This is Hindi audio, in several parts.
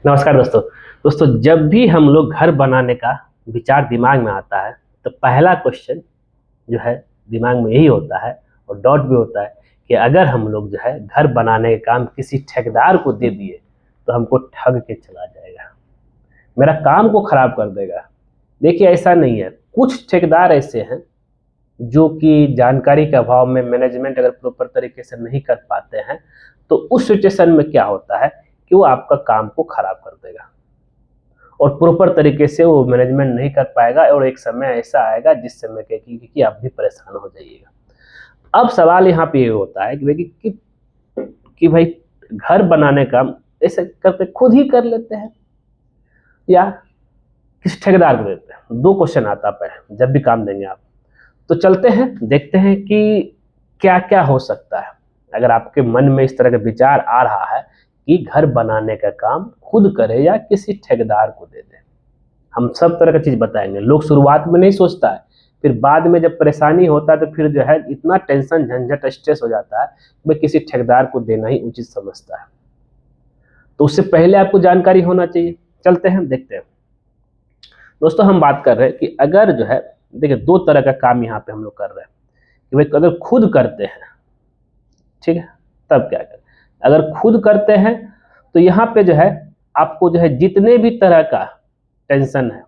नमस्कार दोस्तों। जब भी हम लोग घर बनाने का विचार दिमाग में आता है तो पहला क्वेश्चन जो है दिमाग में यही होता है और डाउट भी होता है कि अगर हम लोग जो है घर बनाने का काम किसी ठेकेदार को दे दिए तो हमको ठग के चला जाएगा, मेरा काम को खराब कर देगा। देखिए, ऐसा नहीं है। कुछ ठेकेदार ऐसे हैं जो कि जानकारी के अभाव में मैनेजमेंट अगर प्रॉपर तरीके से नहीं कर पाते हैं तो उस सिचुएशन में क्या होता है कि वो आपका काम को खराब कर देगा और प्रॉपर तरीके से वो मैनेजमेंट नहीं कर पाएगा और एक समय ऐसा आएगा जिस समय कि आप भी परेशान हो जाइएगा। अब सवाल यहाँ पे ये होता है कि भाई घर बनाने का ऐसे करते खुद ही कर लेते हैं या किसी ठेकेदार को देते हैं। दो क्वेश्चन आता है जब भी काम देंगे आप। तो चलते हैं, देखते हैं कि क्या क्या हो सकता है अगर आपके मन में इस तरह का विचार आ रहा है कि घर बनाने का काम खुद करे या किसी ठेकेदार को दे दे। हम सब तरह का चीज बताएंगे। लोग शुरुआत में नहीं सोचता है, फिर बाद में जब परेशानी होता है तो फिर जो है इतना टेंशन झंझट स्ट्रेस हो जाता है कि किसी ठेकेदार को देना ही उचित समझता है। तो उससे पहले आपको जानकारी होना चाहिए। चलते हैं, देखते हैं। दोस्तों, हम बात कर रहे हैं कि अगर जो है, देखिए, दो तरह का काम यहाँ पे हम लोग कर रहे हैं कि भाई अगर खुद करते हैं, ठीक है, तब क्या करें। अगर खुद करते हैं तो यहाँ पे जो है आपको जो है जितने भी तरह का टेंशन है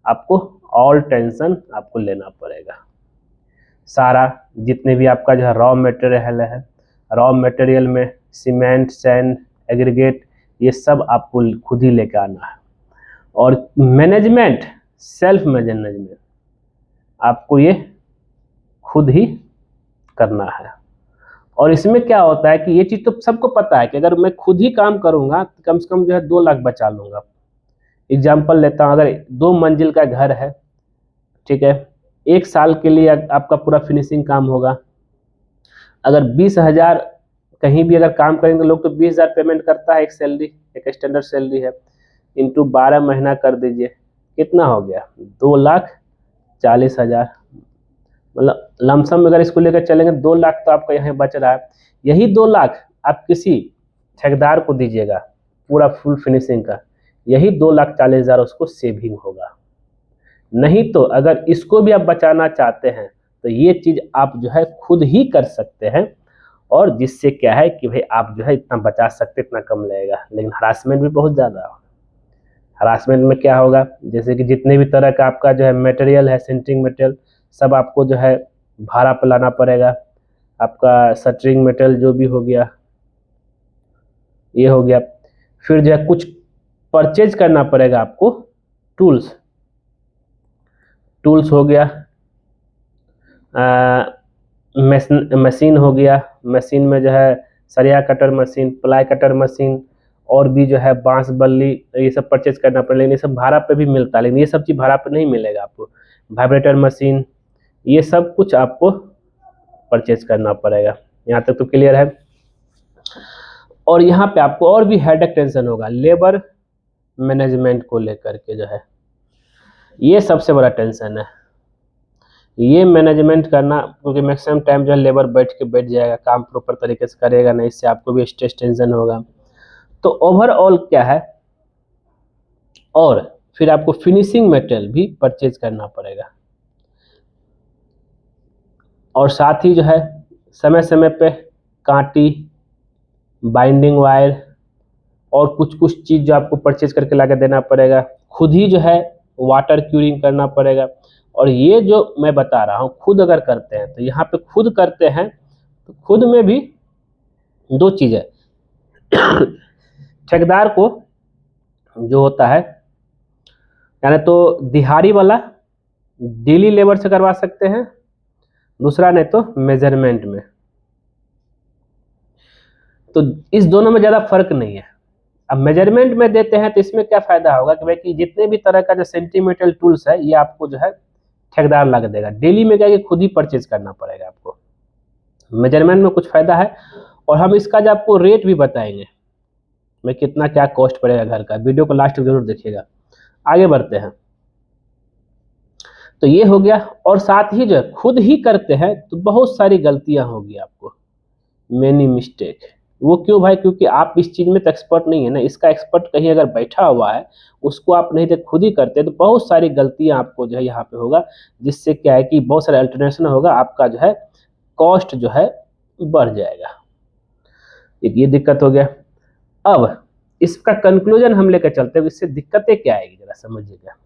आपको ऑल टेंशन आपको लेना पड़ेगा। सारा जितने भी आपका जो है रॉ मटेरियल है, रॉ मटेरियल में सीमेंट, सैंड, एग्रीगेट, ये सब आपको खुद ही लेकर आना है। और मैनेजमेंट, सेल्फ मैनेजमेंट आपको ये खुद ही करना है। और इसमें क्या होता है कि ये चीज़ तो सबको पता है कि अगर मैं खुद ही काम करूंगा तो कम से कम जो है 2 लाख बचा लूंगा। एग्जाम्पल लेता हूँ, अगर 2 मंजिल का घर है, ठीक है, 1 साल के लिए आपका पूरा फिनिशिंग काम होगा। अगर 20,000 कहीं भी अगर काम करेंगे लोग तो 20,000 पेमेंट करता है, एक सैलरी, एक स्टैंडर्ड सैलरी है, इंटू 12 महीना कर दीजिए, कितना हो गया? 2,40,000। मतलब लमसम अगर इसको लेकर चलेंगे 2 लाख तो आपका यहाँ बच रहा है। यही 2 लाख आप किसी ठेकेदार को दीजिएगा पूरा फुल फिनिशिंग का, यही 2,40,000 उसको सेविंग होगा। नहीं तो अगर इसको भी आप बचाना चाहते हैं तो ये चीज़ आप जो है खुद ही कर सकते हैं। और जिससे क्या है कि भाई आप जो है इतना बचा सकते, इतना कम लगेगा, लेकिन हरासमेंट भी बहुत ज़्यादा होगा। हरासमेंट में क्या होगा, जैसे कि जितने भी तरह का आपका जो है मटेरियल है, सेंटरिंग मटेरियल, सब आपको जो है भाड़ा पर लाना पड़ेगा। आपका शटरिंग मटेरियल जो भी हो गया, ये हो गया। फिर जो है कुछ परचेज करना पड़ेगा आपको, टूल्स, टूल्स हो गया, मशीन हो गया। मशीन में जो है सरिया cutter machine, ply cutter machine, और भी जो है बांस बल्ली, ये सब परचेज करना पड़ेगा। लेकिन ये सब भाड़ा पे भी मिलता है, लेकिन ये सब चीज़ भाड़ा पे नहीं मिलेगा आपको। वाइब्रेटर मशीन, ये सब कुछ आपको परचेज करना पड़ेगा। यहाँ तक तो क्लियर है। और यहाँ पे आपको और भी हेडेक टेंशन होगा, लेबर मैनेजमेंट को लेकर के जो है, ये सबसे बड़ा टेंशन है। ये मैनेजमेंट करना, क्योंकि मैक्सिमम टाइम जो है लेबर बैठ जाएगा, काम प्रॉपर तरीके से करेगा नहीं, इससे आपको भी स्ट्रेस टेंशन होगा। तो ओवरऑल क्या है, और फिर आपको फिनिशिंग मटेरियल भी परचेज करना पड़ेगा। और साथ ही जो है समय समय पे कांटी, बाइंडिंग वायर और कुछ कुछ चीज़ जो आपको परचेज करके ला के देना पड़ेगा। खुद ही जो है वाटर क्यूरिंग करना पड़ेगा। और ये जो मैं बता रहा हूँ खुद अगर करते हैं तो यहाँ पे खुद करते हैं तो खुद में भी 2 चीज़ है। ठेकेदार को जो होता है, यानी तो दिहाड़ी वाला डेली लेबर से करवा सकते हैं, दूसरा नहीं तो मेजरमेंट में। तो इस दोनों में ज़्यादा फर्क नहीं है। अब मेजरमेंट में देते हैं तो इसमें क्या फ़ायदा होगा कि भाई कि जितने भी तरह का जो सेंटीमीटर टूल्स है ये आपको जो है ठेकेदार ला के देगा। डेली में क्या है कि खुद ही परचेज करना पड़ेगा आपको। मेजरमेंट में कुछ फ़ायदा है। और हम इसका जो आपको रेट भी बताएंगे, मैं कितना क्या कॉस्ट पड़ेगा घर का। वीडियो को लास्ट तक जरूर देखिएगा। आगे बढ़ते हैं। तो ये हो गया। और साथ ही जो है खुद ही करते हैं तो बहुत सारी गलतियां होगी आपको, मेनी मिस्टेक। वो क्यों भाई? क्योंकि आप इस चीज में तो एक्सपर्ट नहीं है ना, इसका एक्सपर्ट कहीं अगर बैठा हुआ है, उसको आप नहीं देख खुद ही करते तो बहुत सारी गलतियां आपको जो है यहाँ पे होगा, जिससे क्या है कि बहुत सारे अल्टरनेशन होगा, आपका जो है कॉस्ट जो है बढ़ जाएगा। एक ये दिक्कत हो गया। अब इसका कंक्लूजन हम लेकर चलते हैं, इससे दिक्कतें क्या आएगी जरा समझिएगा।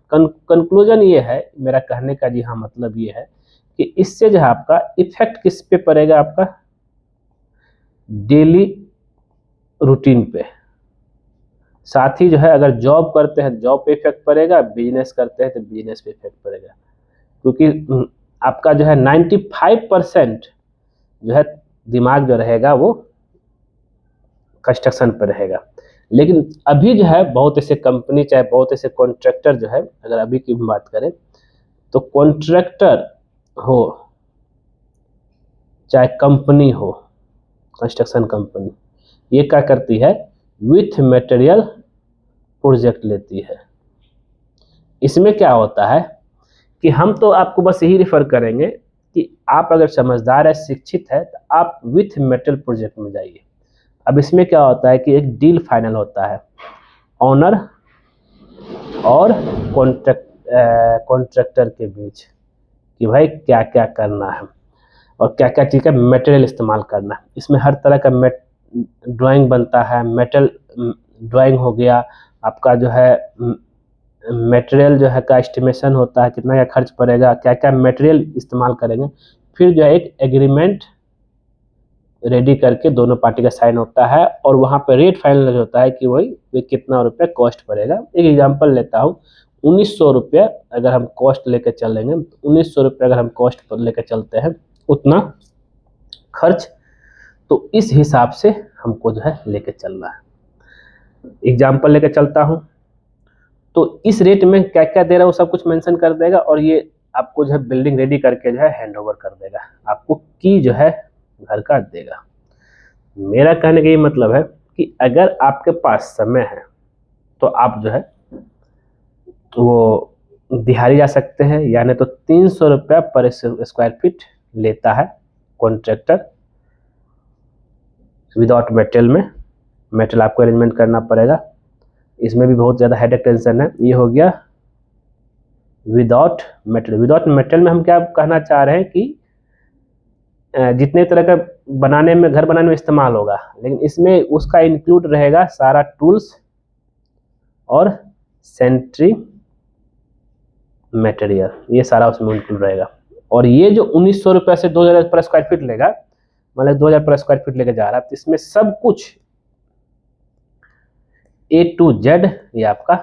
कंक्लूजन ये है मेरा कहने का, जी हाँ, मतलब ये है कि इससे जो है आपका इफेक्ट किस पे पड़ेगा, आपका डेली रूटीन पे। साथ ही जो है अगर जॉब करते हैं जॉब पे इफेक्ट पड़ेगा, बिजनेस करते हैं तो बिजनेस पे इफेक्ट पड़ेगा, क्योंकि आपका जो है 95% जो है दिमाग जो रहेगा वो कंस्ट्रक्शन पर रहेगा। लेकिन अभी जो है बहुत ऐसे कंपनी, चाहे बहुत ऐसे कॉन्ट्रैक्टर जो है, अगर अभी की बात करें तो कॉन्ट्रैक्टर हो चाहे कंपनी हो, कंस्ट्रक्शन कंपनी, ये क्या करती है, विथ मटेरियल प्रोजेक्ट लेती है। इसमें क्या होता है कि हम तो आपको बस यही रेफर करेंगे कि आप अगर समझदार है, शिक्षित है, तो आप विथ मटेरियल प्रोजेक्ट में जाइए। अब इसमें क्या होता है कि एक डील फाइनल होता है ऑनर और कॉन्ट्रैक्टर के बीच, कि भाई क्या क्या करना है और क्या क्या चीज़ का मटेरियल इस्तेमाल करना है। इसमें हर तरह का ड्राइंग बनता है, मेटल ड्राइंग हो गया, आपका जो है मटेरियल जो है का एस्टिमेशन होता है, कितना क्या खर्च पड़ेगा, क्या क्या मटेरियल इस्तेमाल करेंगे, फिर जो है एक एग्रीमेंट रेडी करके दोनों पार्टी का साइन होता है, और वहाँ पर रेट फाइनल होता है कि वही कितना रुपये कॉस्ट पड़ेगा। एक एग्जांपल लेता हूँ, 1900 रुपये अगर हम कॉस्ट लेकर चलेंगे, 1900 रुपये अगर हम कॉस्ट पर लेकर चलते हैं उतना खर्च, तो इस हिसाब से हमको जो है लेकर चलना है। एग्जाम्पल लेकर चलता हूँ तो इस रेट में क्या क्या दे रहा है वो सब कुछ मेंशन कर देगा, और ये आपको जो है बिल्डिंग रेडी करके जो है हैंड ओवर कर देगा, आपको की जो है घर का देगा। मेरा कहने का ये मतलब है कि अगर आपके पास समय है तो आप जो है वो दिहाड़ी जा सकते हैं, यानी तो 300 रुपया पर स्क्वायर फीट लेता है कॉन्ट्रैक्टर विदाउट मेटेरियल में। मेटेरियल आपको अरेंजमेंट करना पड़ेगा, इसमें भी बहुत ज़्यादा हेडेक टेंशन है। ये हो गया विदाउट मेटेरियल। विदाउट मेटेरियल में हम क्या कहना चाह रहे हैं कि जितने तरह का बनाने में, घर बनाने में इस्तेमाल होगा, लेकिन इसमें उसका इंक्लूड रहेगा सारा टूल्स और सेंट्री मटेरियल, ये सारा उसमें इंक्लूड रहेगा। और ये जो 1900 रुपये से 2000 पर स्क्वायर फीट लेगा, मतलब 2000 पर स्क्वायर फीट लेके जा रहा है, तो इसमें सब कुछ A to Z ये आपका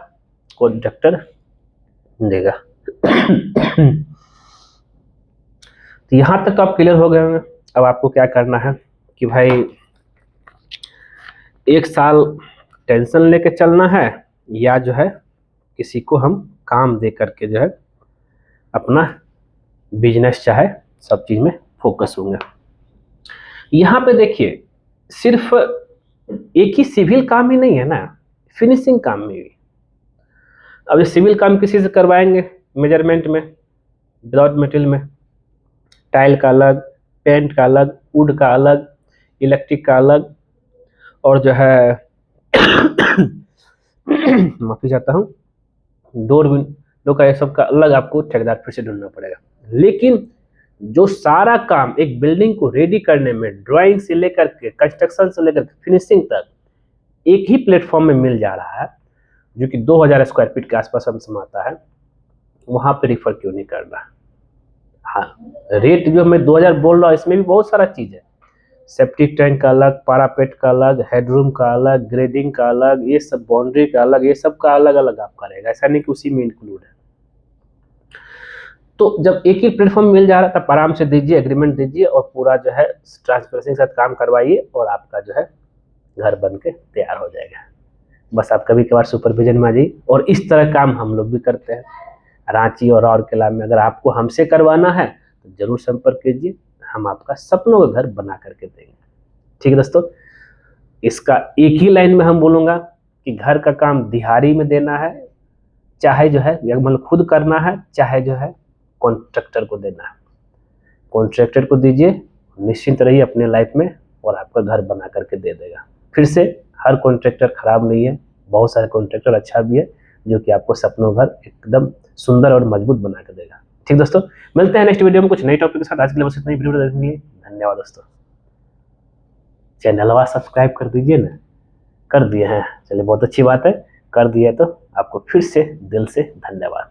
कॉन्ट्रैक्टर देगा। तो यहाँ तक आप क्लियर हो गए होंगे। अब आपको क्या करना है कि भाई एक साल टेंशन लेके चलना है, या जो है किसी को हम काम दे करके जो है अपना बिजनेस चाहे सब चीज़ में फोकस होंगे। यहाँ पे देखिए सिर्फ एक ही सिविल काम ही नहीं है ना, फिनिशिंग काम में भी। अब ये सिविल काम किसी से करवाएंगे मेजरमेंट में, विदाउट मटेरियल में, टाइल का अलग, पेंट का अलग, वुड का अलग, इलेक्ट्रिक का अलग, और जो है माफी चाहता हूँ, डोर विंडो का, ये सब का अलग आपको ठेकेदार फिर से ढूंढना पड़ेगा। लेकिन जो सारा काम एक बिल्डिंग को रेडी करने में, ड्राइंग से लेकर के कंस्ट्रक्शन से लेकर के फिनिशिंग तक एक ही प्लेटफॉर्म में मिल जा रहा है, जो कि 2000 स्क्वायर फीट के आसपास हम समाता है, वहां पे रिफर क्यों नहीं करना। हाँ, रेट जो मैं 2000 बोल रहा हूँ इसमें भी बहुत सारा चीज है, सेप्टिक टैंक का अलग, पारापेट का अलग, हेडरूम का अलग, ग्रेडिंग का अलग, ये सब बाउंड्री का अलग, ये सब का अलग अलग आप करेगा, ऐसा नहीं कि उसी में इंक्लूड है। तो जब एक ही प्लेटफॉर्म मिल जा रहा है तब आराम से दीजिए, एग्रीमेंट दीजिए और पूरा जो है ट्रांसपेरेंसी के साथ काम करवाइए, और आपका जो है घर बन के तैयार हो जाएगा। बस आप कभी कभार सुपरविजन में आ जाइए। और इस तरह काम हम लोग भी करते हैं रांची और राउरकेला में। अगर आपको हमसे करवाना है तो जरूर संपर्क कीजिए, हम आपका सपनों का घर बना करके देंगे। ठीक है दोस्तों, इसका एक ही लाइन में हम बोलूँगा कि घर का काम दिहाड़ी में देना है, चाहे जो है मतलब खुद करना है, चाहे जो है कॉन्ट्रैक्टर को देना है। कॉन्ट्रैक्टर को दीजिए, निश्चिंत रहिए अपने लाइफ में, और आपका घर बना करके दे देगा। फिर से हर कॉन्ट्रैक्टर खराब नहीं है, बहुत सारे कॉन्ट्रैक्टर अच्छा भी है जो कि आपको सपनों घर एकदम सुंदर और मजबूत बना के देगा। ठीक दोस्तों, मिलते हैं नेक्स्ट वीडियो में कुछ नए टॉपिक के साथ। आज के लिए बस इतना ही। वीडियो देखने के लिए धन्यवाद दोस्तों। चैनल सब्सक्राइब कर दीजिए ना। कर दिए हैं, चलिए बहुत अच्छी बात है। कर दिए तो आपको फिर से दिल से धन्यवाद।